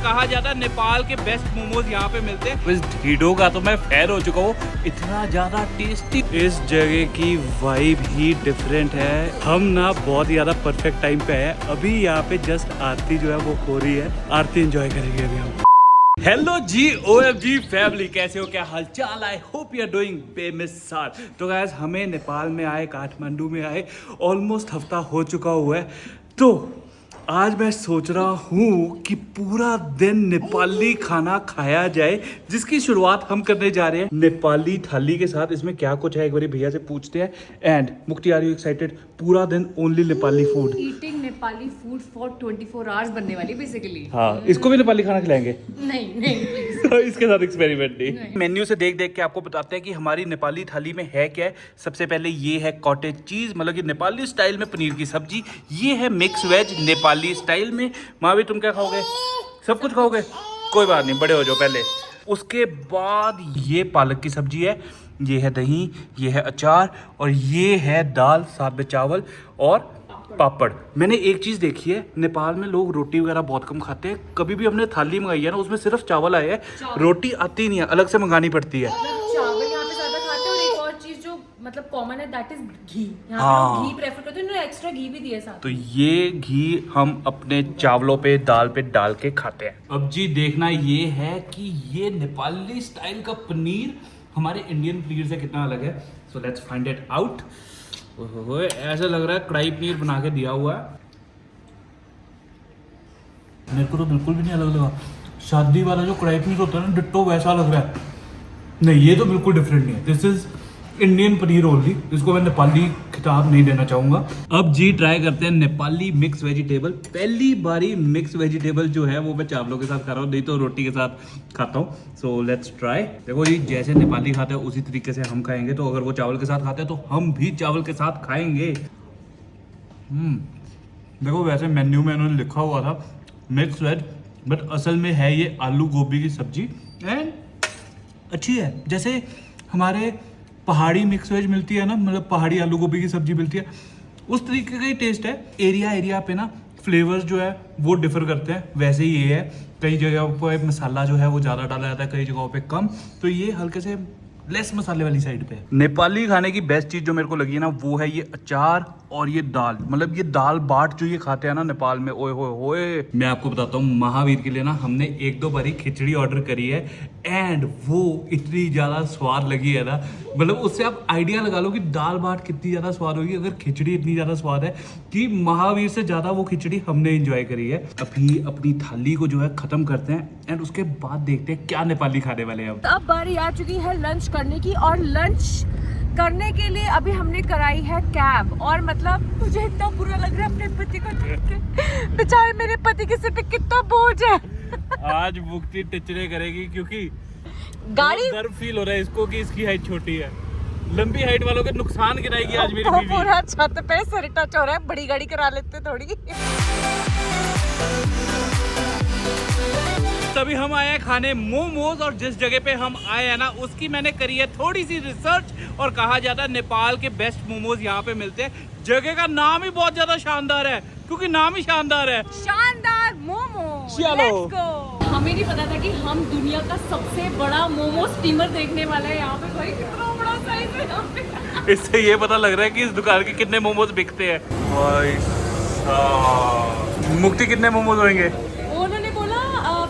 कहा जाता है नेपाल के बेस्ट मोमोज यहाँ पे मिलते हैं। इस ढीडो का तो मैं फैन हो चुका हूँ, इतना ज्यादा टेस्टी। इस जगह की वाइब ही डिफरेंट है। हम ना बहुत ज्यादा परफेक्ट टाइम पे है। अभी यहाँ पे जस्ट आरती जो है वो हो रही है, आरती एंजॉय करेंगे अभी हम। हेलो जी OFG फैमिली, कैसे हो, क्या हालचाल? I hope you are doing बेमिसाल। तो गाइस हमें नेपाल में आए, काठमांडू में आए ऑलमोस्ट हफ्ता हो चुका हुआ है। तो आज मैं सोच रहा हूँ कि पूरा दिन नेपाली खाना खाया जाए, जिसकी शुरुआत हम करने जा रहे हैं नेपाली थाली के साथ। इसमें क्या कुछ है एक बार भैया से पूछते हैं। एंड मुक्ति, आर यू एक्साइटेड? पूरा दिन only Nepali food, eating Nepali food for 24 hours बनने वाली बेसिकली। हाँ, इसको भी नेपाली खाना खिलाएंगे? नहीं इसके साथ एक्सपेरिमेंट नहीं। मेन्यू से देख देख के आपको बताते हैं कि हमारी नेपाली थाली में है क्या है। सबसे पहले ये है कॉटेज चीज, मतलब कि नेपाली स्टाइल में पनीर की सब्जी। ये है मिक्स वेज नेपाली स्टाइल में। माँ भी तुम क्या खाओगे? सब कुछ खाओगे? कोई बात नहीं, बड़े हो जाओ पहले। उसके बाद ये पालक की सब्जी है, ये है दही, ये है अचार और ये है दाल, साथ में चावल और पापड़। मैंने एक चीज देखी है, नेपाल में लोग रोटी वगैरह बहुत कम खाते हैं। कभी भी हमने थाली मंगाई है ना, उसमें सिर्फ चावल आया है, रोटी आती नहीं है, अलग से मंगानी पड़ती है। चावल यहाँ पे ज्यादा खाते हैं। और एक और चीज जो मतलब कॉमन है, दैट इज घी। यहाँ पे घी प्रेफर करते हैं, इन्होंने एक्स्ट्रा घी भी दिया साथ। तो ये घी हम अपने चावलों पे, दाल पे डाल के खाते हैं। अब जी देखना ये है कि ये नेपाली स्टाइल का पनीर हमारे इंडियन पनीर से कितना अलग है। So let's find it out. ऐसा लग रहा है कढ़ाई पनीर बना के दिया हुआ है। मेरे को तो बिल्कुल भी नहीं अलग लगा। शादी वाला जो कढ़ाई पनीर होता है ना, डिट्टो वैसा लग रहा है। नहीं, ये तो बिल्कुल डिफरेंट नहीं है। This is Indian paneer only. इसको मैं नेपाली खिताब नहीं देना चाहूंगा। अब जी ट्राई करते हैं नेपाली मिक्स वेजिटेबल। पहली बारी मिक्स वेजिटेबल जो है वो मैं चावलों के साथ खा रहा हूँ, नहीं तो रोटी के साथ खाता हूँ। So let's try. देखो जी, जैसे नेपाली खाते हैं उसी तरीके से हम खाएंगे। तो अगर वो चावल के साथ खाते हैं तो हम भी चावल के साथ खाएंगे। देखो वैसे मेन्यू में उन्होंने लिखा हुआ था मिक्स वेज, बट असल में है ये आलू गोभी की सब्जी। एंड अच्छी है, जैसे हमारे पहाड़ी मिक्स वेज मिलती है ना, मतलब पहाड़ी आलू गोभी की सब्जी मिलती है, उस तरीके का ही टेस्ट है। एरिया पे ना फ्लेवर्स जो है वो डिफर करते हैं, वैसे ही ये है। कई जगहों पर मसाला जो है वो ज़्यादा डाला जाता है, कई जगहों पे कम। तो ये हल्के से लेस मसाले वाली साइड पे है। नेपाली खाने की बेस्ट चीज़ जो मेरे को लगी है ना, वो है ये अचार और ये दाल। मतलब ये दाल बाट जो ये खाते हैं ना नेपाल में, ओए होए होए। मैं आपको बताता हूँ, महावीर के लिए ना हमने 1-2 बारी खिचड़ी ऑर्डर करी है एंड वो इतनी ज़्यादा स्वाद लगी है ना, मतलब उससे आप आइडिया लगा लो कि दाल बाट कितनी ज़्यादा स्वाद होगी अगर खिचड़ी इतनी ज़्यादा स्वाद है कि महावीर से ज़्यादा वो खिचड़ी हमने इंजॉय करी है। अभी अपनी थाली को जो है ख़त्म करते हैं एंड उसके बाद देखते हैं क्या नेपाली खाने वाले हैं। अब बारी आ चुकी है लंच करने की, और लंच करने के लिए अभी हमने कराई है कैब। और मतलब मुझे इतना बुरा लग रहा है अपने पति को देख के। बेचारे मेरे पति के सिर पे कितना बोझ है। आज मुक्ति टिचरे करेगी क्योंकि गाड़ी गर्व फील हो रहा है इसको कि इसकी हाइट छोटी है। लंबी हाइट वालों के नुकसान गिराएगी आज मेरी बीवी। पूरा छत पे सर टच हो रहा है। बड़ी गाड़ी करा लेते थोड़ी। तभी हम आए हैं खाने मोमोज, और जिस जगह पे हम आए हैं ना उसकी मैंने करी है थोड़ी सी रिसर्च। और कहा जाता है नेपाल के बेस्ट मोमोज यहाँ पे मिलते हैं। जगह का नाम ही बहुत ज्यादा शानदार है, क्योंकि नाम ही शानदार है। शानदार मोमो। चलो। Let's go। हमें नहीं पता था कि हम दुनिया का सबसे बड़ा मोमो स्टीमर देखने वाले हैं यहाँ पे। भाई कितना बड़ा साइज है यहाँ पे। इससे ये पता लग रहा है कि इस दुकान के कितने मोमोज बिकते हैं। मुक्ति कितने मोमोज होंगे? उन्होंने बोला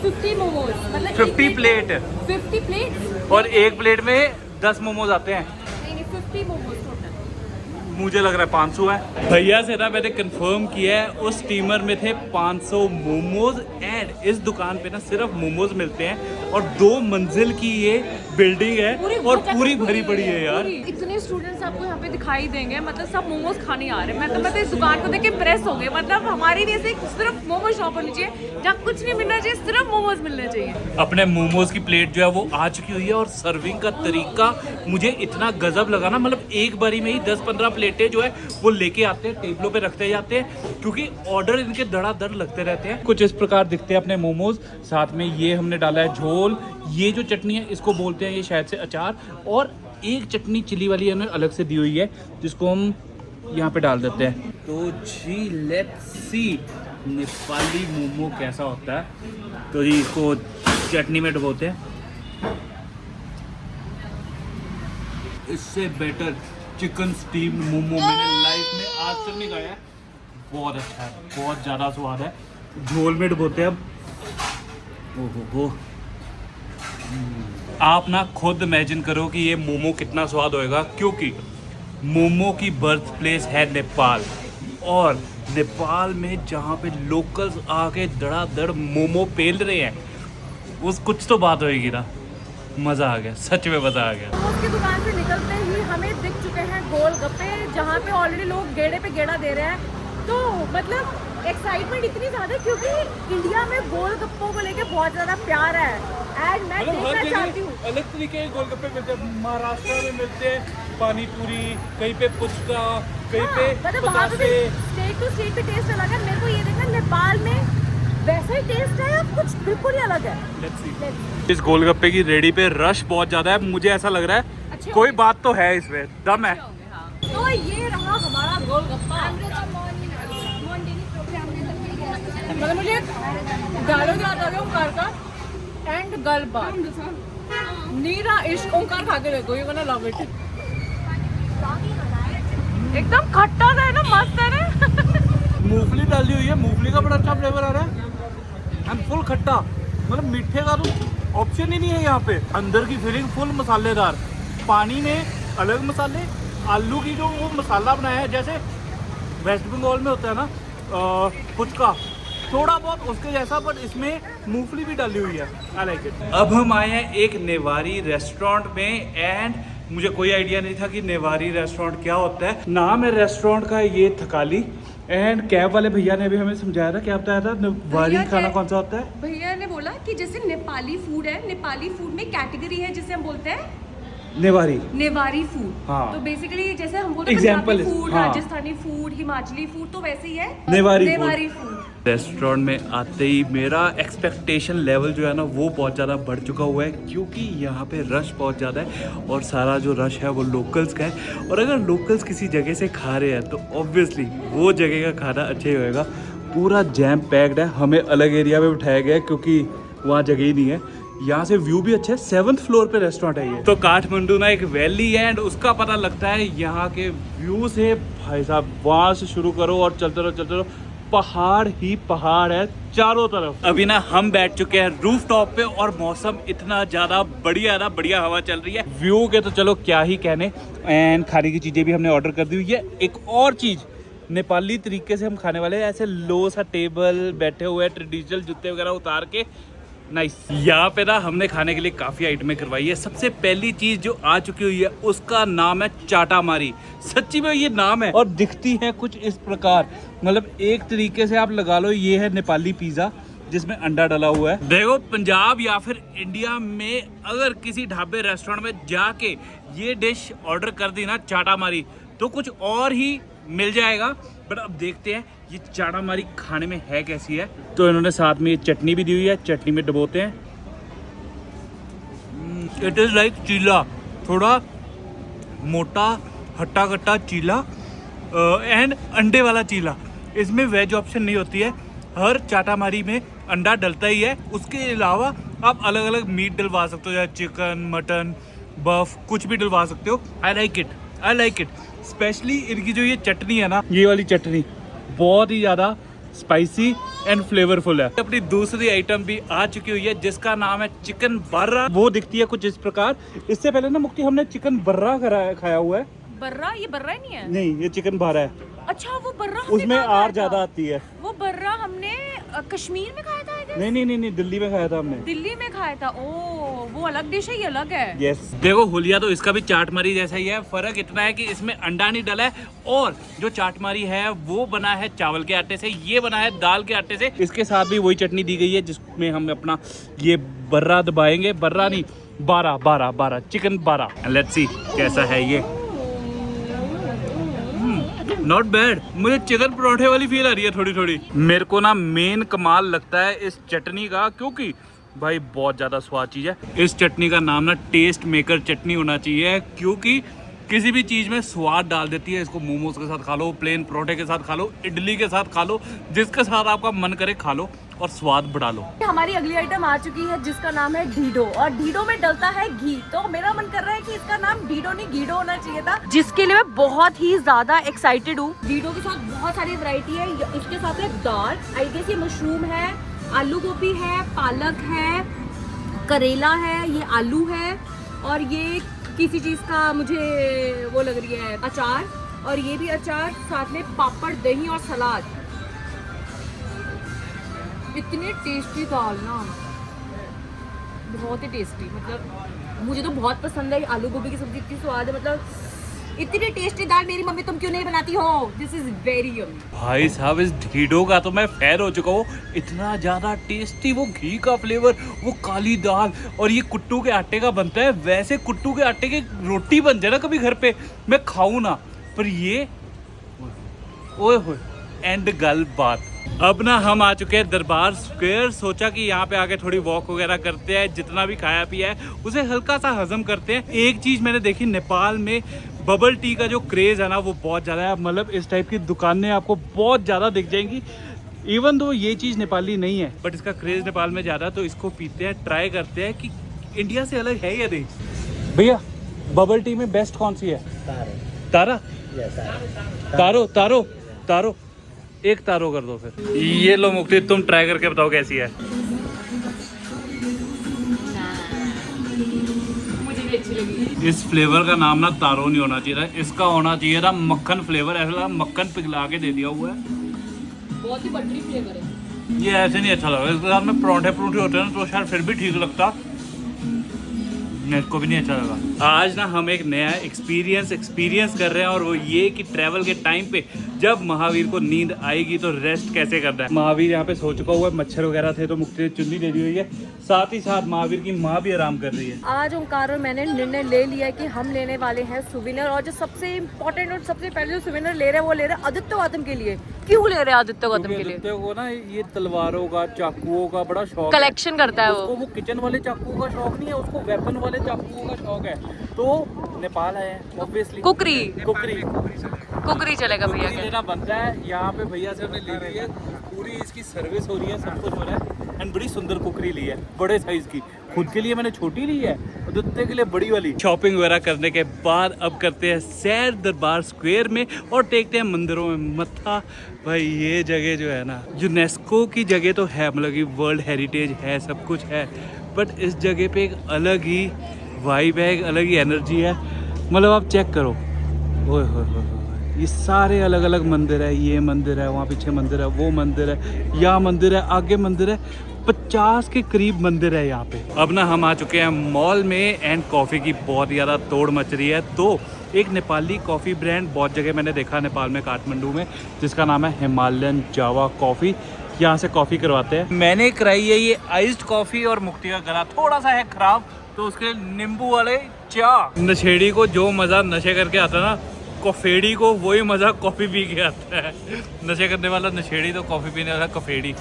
50 मोमोज, मतलब 50 प्लेट। 50 प्लेट और एक प्लेट में 10 मोमोज आते हैं। नहीं 50 मोमोज टोटल। मुझे लग रहा है 500 है। भैया से ना मैंने कंफर्म किया है, उस स्टीमर में थे 500 मोमोज। एंड इस दुकान पे ना सिर्फ मोमोज मिलते हैं, और 2 मंजिल की ये बिल्डिंग है और पूरी भरी पड़ी है यार। इतने स्टूडेंट्स आपको यहाँ पे दिखाई देंगे, मतलब सब मोमोज खाने आ रहे हैं। मैं तो इस दुकान को देख के इम्प्रेस हो गए। मतलब हमारी भी ऐसे सिर्फ मोमोज शॉप होनी चाहिए जहाँ कुछ नहीं मिलना चाहिए, सिर्फ मोमोज मिलने चाहिए। अपने मोमोज की प्लेट जो है वो आ चुकी हुई है, और सर्विंग का तरीका मुझे इतना गजब लगा ना। मतलब एक बारी में ही 10-15 प्लेटें जो है वो लेके आते हैं, टेबलों पे रखते जाते हैं, क्योंकि ऑर्डर इनके धड़ाधड़ लगते रहते हैं। कुछ इस प्रकार दिखते हैं अपने मोमोज। साथ में ये हमने डाला है झोल। ये जो चटनी है इसको बोलते हैं ये शायद से अचार, और एक चटनी चिली वाली है अलग से दी हुई है जिसको हम यहाँ पे डाल देते हैं। तो जी लेट्स सी। नेपाली मोमो कैसा होता है। तो जी इसको चटनी में डुबोते हैं। इससे बेटर चिकन स्टीम मोमो मैंने लाइफ में आज तक नहीं खाया है। बहुत अच्छा है, बहुत ज़्यादा स्वाद है। झोल में डुबोते हैं अब। ओहो, आप ना खुद इमेजिन करो कि ये मोमो कितना स्वाद होएगा, क्योंकि मोमो की बर्थ प्लेस है नेपाल। और नेपाल में जहाँ पे लोकल्स आके धड़ाधड़ मोमो पेल रहे हैं, उस कुछ तो बात होएगी ना। मज़ा आ गया, सच में मज़ा आ गया। उसकी दुकान से निकलते ही हमें दिख चुके हैं गोलगप्पे, जहाँ पे ऑलरेडी लोग गेड़े पे गेड़ा दे रहे हैं। तो मतलब एक्साइटमेंट इतनी ज़्यादा है क्योंकि इंडिया में गोलगप्पों को लेके बहुत ज़्यादा प्यार है। एंड मैं देखना चाहती हूँ अलग तरीके के गोलगप्पे मिलते हैं। महाराष्ट्र में मिलते हैं पानी पूरी, कहीं पे पुचका, कहीं पे मतलब वहाँ पे स्टेट टू स्टेट पे टेस्ट अलग है। मेरे को ये देखना नेपाल में वैसा ही टेस्ट है या कुछ बिल्कुल ही अलग है। इस गोलगप्पे की रेडी पे रश बहुत ज्यादा है। मुझे ऐसा लग रहा है कोई बात तो है इसमें, दम है। तो ये रहा हमारा गोलगप्पा। मतलब मुझे डायलॉग याद आ गया ओंकार का, एंड गर्ल बात नीरा इश्क। ओंकार खा के देखो, यू गोना लव इट। एकदम खट्टा सा है ना, मस्त है ना। मूंगफली डाली हुई है, मूंगफली का बड़ा अच्छा फ्लेवर आ रहा है एंड फुल खट्टा। मतलब मीठे का तो ऑप्शन ही नहीं है यहाँ पे। अंदर की फीलिंग फुल मसालेदार, पानी में अलग मसाले, आलू की जो वो मसाला बनाया है जैसे वेस्ट बंगाल में होता है ना पुचका, थोड़ा बहुत उसके जैसा, बट इसमें मूंगफली भी डाली हुई है। I like it. अब हम आए हैं एक नेवारी रेस्टोरेंट में एंड मुझे कोई आइडिया नहीं था कि नेवारी रेस्टोरेंट क्या होता है। नाम है रेस्टोरेंट का ये थकाली। एंड कैब वाले भैया ने भी हमें समझाया था, क्या बताया था नेवारी खाना कौन सा होता है। भैया ने बोला कि जैसे नेपाली फूड है, नेपाली फूड में कैटेगरी है जिसे हम बोलते हैं नेवारी फूड। हाँ। तो बेसिकली जैसे हम बोलते हैं एग्जाम्पल फूड, हाँ। राजस्थानी फूड, हिमाचली फूड, तो वैसे ही है नेवारी फूड। रेस्टोरेंट में आते ही मेरा एक्सपेक्टेशन लेवल जो है ना वो बहुत ज़्यादा बढ़ चुका हुआ है, क्योंकि यहाँ पे रश बहुत ज़्यादा है और सारा जो रश है वो लोकल्स का है। और अगर लोकल्स किसी जगह से खा रहे हैं तो ऑब्वियसली वो जगह का खाना अच्छा ही होएगा। पूरा जैम पैक्ड है। हमें अलग एरिया में बिठाया गया है क्योंकि वहाँ जगह ही नहीं है। यहाँ से व्यू भी अच्छा है। 7th फ्लोर पे रेस्टोरेंट है ये। तो काठमांडू ना एक वैली है एंड उसका पता लगता है यहाँ के व्यू से। भाई साहब वहाँ से शुरू करो और चलते रहो, पहाड़ ही पहाड़ है चारों तरफ। अभी ना हम बैठ चुके हैं रूफ टॉप पे और मौसम इतना ज्यादा बढ़िया है ना, बढ़िया हवा चल रही है। व्यू के तो चलो क्या ही कहने। एंड खाने की चीजें भी हमने ऑर्डर कर दी हुई है। एक और चीज नेपाली तरीके से हम खाने वाले हैं, ऐसे लो सा टेबल बैठे हुए हैं, ट्रेडिशनल जूते वगैरह उतार के। नाइस। यहाँ पे ना हमने खाने के लिए काफ़ी आइटमें करवाई है। सबसे पहली चीज़ जो आ चुकी हुई है उसका नाम है चाटामारी। सच्ची में ये नाम है और दिखती है कुछ इस प्रकार। मतलब एक तरीके से आप लगा लो ये है नेपाली पिज़्ज़ा जिसमें अंडा डला हुआ है। देखो पंजाब या फिर इंडिया में अगर किसी ढाबे रेस्टोरेंट में जाके ये डिश ऑर्डर कर दी ना चाटामारी, तो कुछ और ही मिल जाएगा। बट अब देखते हैं ये चाटामारी खाने में है कैसी है। तो इन्होंने साथ में ये चटनी भी दी हुई है, चटनी में डुबोते हैं। इट इज़ लाइक चीला, थोड़ा मोटा हट्टा कट्टा चीला एंड अंडे वाला चीला। इसमें वेज ऑप्शन नहीं होती है, हर चाटामारी में अंडा डलता ही है। उसके अलावा आप अलग अलग मीट डलवा सकते हो, जैसे चिकन, मटन, बफ, कुछ भी डलवा सकते हो। I like it. स्पेशली इनकी जो ये चटनी है ना, ये वाली चटनी बहुत ही ज़्यादा स्पाइसी एंड फ्लेवरफुल है। अपनी दूसरी आइटम भी आ चुकी हुई है जिसका नाम है चिकन बर्रा। वो दिखती है कुछ इस प्रकार। इससे पहले ना मुक्ति हमने चिकन बर्रा खाया हुआ है। बर्रा? ये बर्रा ही नहीं है। नहीं, ये चिकन बर्रा है। अच्छा, वो बर्रा उसमें आर ज्यादा आती है। वो बर्रा हमने कश्मीर में खाया था। नहीं, दिल्ली में खाया था हमने। दिल्ली में खाया था। ओ, वो अलग डिश है, ये अलग है। यस। देखो हुलिया तो इसका भी चाटमारी जैसा ही है। फर्क इतना है कि इसमें अंडा नहीं डला है और जो चाटमारी है वो बना है चावल के आटे से, ये बना है दाल के आटे से। इसके साथ भी वही चटनी दी गई है जिसमें हम अपना ये बर्रा दबाएंगे। बर्रा नहीं, बारा चिकन बारा। लेट्स सी कैसा है ये। Not bad. मुझे चिकन परोठे वाली फील आ रही है थोड़ी। मेरे को ना मेन कमाल लगता है इस चटनी का, क्योंकि भाई बहुत ज़्यादा स्वाद चीज़ है। इस चटनी का नाम ना टेस्ट मेकर चटनी होना चाहिए, क्योंकि किसी भी चीज़ में स्वाद डाल देती है। इसको मोमोज के साथ खा लो, प्लेन परोठे के साथ खा लो, इडली के साथ खा लो, जिसके साथ आपका मन करे खा लो और स्वाद बढ़ा लो। हमारी अगली आइटम आ चुकी है जिसका नाम है ढीडो, और ढीडो में डलता है घी। तो मेरा मन कर रहा है कि इसका नाम ढीडो नहीं गीडो होना चाहिए था, जिसके लिए मैं बहुत ही ज्यादा एक्साइटेड हूँ। ढीडो के साथ बहुत सारी वैरायटी है। इसके साथ है दाल, आई गेस ये मशरूम है, आलू गोभी है, पालक है, करेला है, ये आलू है, और ये किसी चीज का मुझे वो लग रही है अचार, और ये भी अचार, साथ में पापड़, दही और सलाद। इतनी टेस्टी दाल ना, बहुत ही टेस्टी। मतलब मुझे तो बहुत पसंद है आलू गोभी की सब्जी, इतनी स्वाद है। मतलब इतनी टेस्टी दाल मेरी मम्मी तुम क्यों नहीं बनाती हो? This is very yummy. भाई साहब इस ढीडो का तो मैं फैन हो चुका हूँ। इतना ज़्यादा टेस्टी, वो घी का फ्लेवर, वो काली दाल, और ये कुट्टू के आटे का बनता है। वैसे कुट्टू के आटे की रोटी बन जाए ना कभी घर पे, मैं खाऊं ना, पर ये ओए होए एंड गल बात। अब ना हम आ चुके हैं दरबार स्क्वायर। सोचा कि यहाँ पे आके थोड़ी वॉक वगैरह करते हैं, जितना भी खाया पिया है उसे हल्का सा हजम करते हैं। एक चीज़ मैंने देखी, नेपाल में बबल टी का जो क्रेज़ है ना वो बहुत ज़्यादा है। मतलब इस टाइप की दुकानें आपको बहुत ज़्यादा दिख जाएंगी। इवन दो ये चीज़ नेपाली नहीं है, बट इसका क्रेज़ नेपाल में ज़्यादा, तो इसको पीते हैं, ट्राई करते हैं कि इंडिया से अलग है या नहीं। भैया बबल टी में बेस्ट कौन सी है? तारा। तारो तारो तारो, एक तारो कर दो फिर। ये लो मुक्ति, तुम ट्राई करके बताओ कैसी है। मुझे भी अच्छी लगी। इस फ्लेवर का नाम ना तारो नहीं होना चाहिए था, इसका होना चाहिए था मक्खन फ्लेवर। ऐसा मक्खन पिघला के दे दिया हुआ है, बहुत ही बटरी फ्लेवर है। ये ऐसे नहीं अच्छा लगा। इसके साथ में परोठे होते हैं ना तो शायद फिर भी ठीक लगता, मेरे को भी नहीं अच्छा लगा। आज ना हम एक नया एक्सपीरियंस कर रहे हैं, और वो ये कि ट्रैवल के टाइम पे जब महावीर को नींद आएगी तो रेस्ट कैसे करना है। महावीर यहाँ पे सो चुका हुआ है, मच्छर वगैरह थे तो मुक्ति ने चुन्नी दे दी हुई है, साथ ही साथ महावीर की माँ भी आराम कर रही है। आज ओंकार और मैंने निर्णय ले लिया है कि हम लेने वाले हैं सुविनर, और जो सबसे इम्पोर्टेंट और सबसे पहले जो सुविनर ले रहे हैं वो ले रहे हैं आदित्य गौतम के लिए। क्यों ले रहे हैं आदित्य गौतम के लिए? आदित्य को ना ये तलवारों का, चाकुओं का बड़ा शौक, कलेक्शन करता है वो किचन वाले चाकुओं का शौक नहीं है, उसको वेपन वाले चाकुओं का शौक है। तो नेपाल आए हैं ऑब्वियसली, कुकरी चलेगा भैया के लेना बनता है। यहाँ पे भैया से हमने ले ली है, पूरी इसकी सर्विस हो रही है, सब कुछ हो रहा है, एंड बड़ी सुंदर कुकरी ली है, बड़े साइज की। खुद के लिए मैंने छोटी ली है, आदित्य के लिए बड़ी वाली। शॉपिंग वगैरह करने के बाद अब करते हैं सैर दरबार स्क्वायर में और टेकते हैं मंदिरों में मत्था। भाई ये जगह जो है ना, यूनेस्को की जगह तो है, मतलब कि वर्ल्ड हेरिटेज है, सब कुछ है, बट इस जगह पे एक अलग ही वाइब है, एक अलग ही एनर्जी है। मतलब आप चेक करो, ओए होए, ये सारे अलग अलग मंदिर है। ये मंदिर है, वहाँ पीछे मंदिर है, वो मंदिर है, यहाँ मंदिर है, आगे मंदिर है, 50 के करीब मंदिर है यहाँ पे। अब ना हम आ चुके हैं मॉल में, एंड कॉफ़ी की बहुत ज़्यादा तोड़ मच रही है। तो एक नेपाली कॉफ़ी ब्रांड बहुत जगह मैंने देखा नेपाल में, काठमांडू में, जिसका नाम है हिमालयन जावा कॉफ़ी। यहाँ से कॉफ़ी करवाते हैं। मैंने कराई है ये आइस्ड कॉफ़ी, और मुक्ति का गला थोड़ा सा है ख़राब, तो उसके नींबू वाले चाय। नशेड़ी को जो मज़ा नशे करके आता ना, कॉफेड़ी को वही मज़ा कॉफ़ी पी के आता है। नशे करने वाला नशेड़ी तो कॉफ़ी पीने वाला कॉफेड़ी।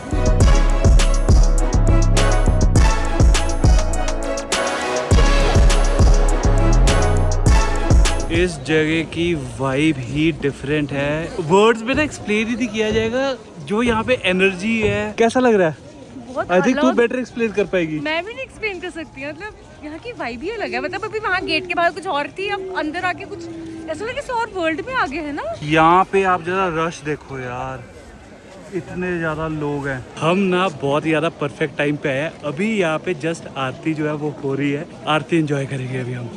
इस जगह की वाइब ही डिफरेंट है, वर्ड्स में ना एक्सप्लेन ही नहीं किया जाएगा। जो यहाँ पे एनर्जी है, कैसा लग रहा है? आई थिंक तू बेटर एक्सप्लेन कर पाएगी। मैं भी नहीं एक्सप्लेन कर सकती, मतलब यहाँ की वाइब ही अलग है। मतलब अभी वहाँ गेट के बाहर कुछ और थी, अब अंदर आके कुछ ऐसा लगे किसी और वर्ल्ड में आगे है ना। यहाँ पे आप जरा रश देखो यार, इतने ज़्यादा लोग हैं। हम ना बहुत ही ज़्यादा परफेक्ट टाइम पे आए। अभी यहाँ पे जस्ट आरती जो है वो हो रही है, आरती एंजॉय करेंगे अभी हम।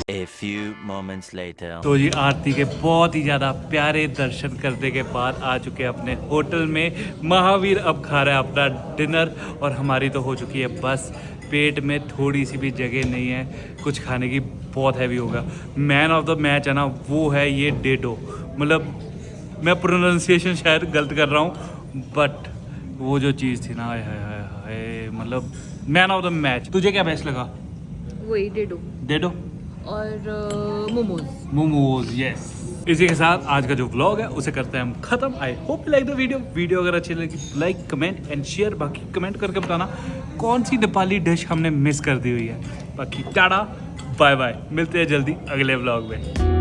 A few moments later. तो जी आरती के बहुत ही ज़्यादा प्यारे दर्शन करने के बाद आ चुके हैं अपने होटल में। महावीर अब खा रहा है अपना डिनर, और हमारी तो हो चुकी है बस। पेट में थोड़ी सी भी जगह नहीं है कुछ खाने की, बहुत हैवी होगा। मैन ऑफ द मैच है ना, वो है ये डेडो। मतलब मैं प्रोनाउंसिएशन शायद गलत कर रहा हूँ, बट वो जो चीज़ थी ना, हाय हाय हाय, है, मतलब मैन ऑफ द मैच। तुझे क्या बेस्ट लगा? वही डेडो डेडो और मोमोज। मोमोज, यस। इसी के साथ आज का जो व्लॉग है उसे करते हैं हम खत्म। आई hope you like the video अगर अच्छी लगी लाइक कमेंट एंड शेयर। बाकी कमेंट करके बताना कौन सी नेपाली डिश हमने मिस कर दी हुई है। बाकी टाटा बाय बाय, मिलते हैं जल्दी अगले व्लॉग में।